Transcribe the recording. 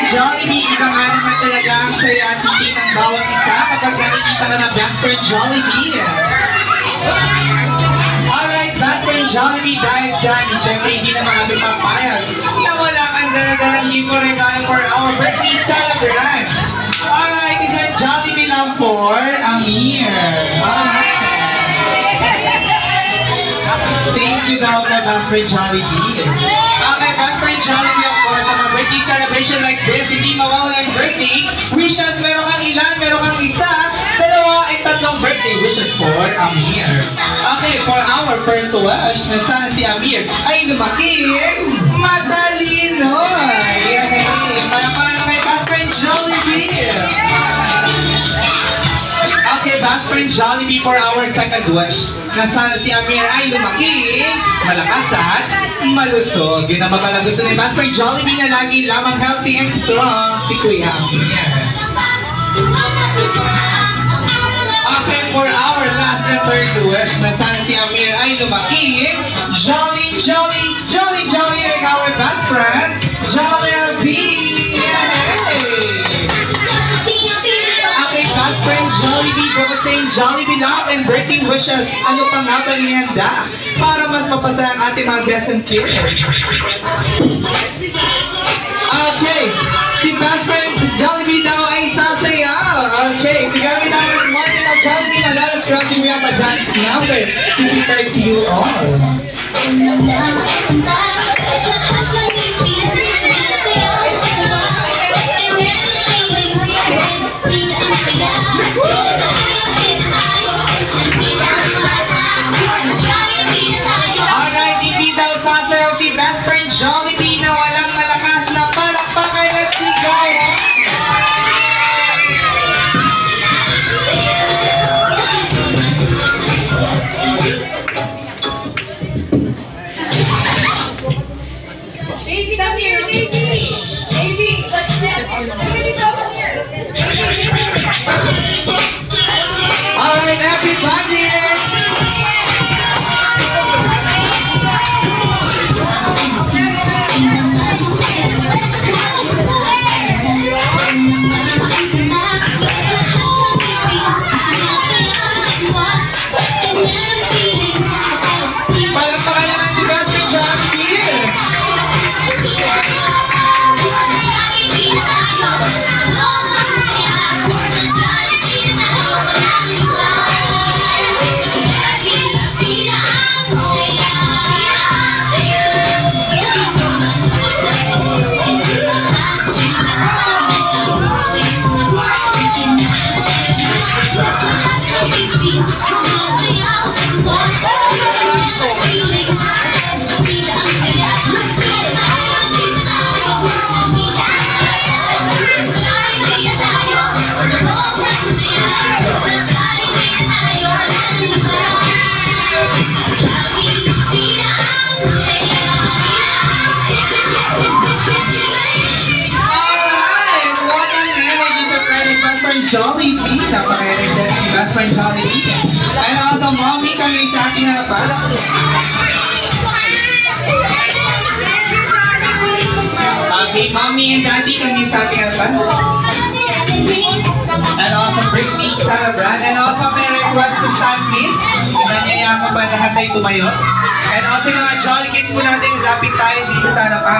Jollibee, isa nga naman talaga ang saya at hindi ng bawat isa kapag nakikita ka ng best friend Jollibee. Alright, best friend Jollibee, dahil dyan, syempre hindi naman kami papayag na wala kang dala-dalang libo regalo for our birthday celebrant. Alright, isang Jollibee lang for Amir. Alright. Thank you daw kay best friend Jollibee. Okay, best friend Jollibee, of course, sa mga birthday celebration like this, hindi mawawala ang birthday wishes. Meron kang ilan, meron kang isa, dalawa, at tatlong birthday wishes for Amir. Okay, for our first wish, na sana si Amir ay lumaking matalino. Yay! Para kay best friend Jollibee. Okay, best friend Jollibee, for our second wish, na sana si Amir ay lumaki, malakas at malusog. Yun ang mga gusto ni best friend Jollibee, na lagi lamang healthy and strong si Kuya Amir. Okay, for our last and third wish, na sana si Amir ay lumaki, jolly, jolly, jolly, jolly like our best friend Jollibee. Best friend Jollibee, bukod sa yung Jollibee love and birthday wishes, ano pa nga ba ihanda para mas mapasaya ang ating mga guests and curious? Okay, si best friend Jollibee daw ay sasaya. Okay, together with our small team of Jollibee Manalas Crossing, we have a dance number to prepare to you all. Alright, hindi daw sasayaw si best friend Jollibee na walang malakas na palakpakan at sigaw. Baby, come here, baby. Baby, that's it. Baby, come here. Alright, everybody! Palakpakan naman si best friend Jollibee! Jollibee, napaka-energetic ni best friend Jollibee. And also, mommy kami sa ating harapan. Okay, mommy and daddy kami sa ating harapan. And also, birthday celebrant. And also, may request to stand, please. Nanyayang ko ba lahat ay tumayo? And also, mga Jolly Kids po natin, lapit tayo dito sa harapan.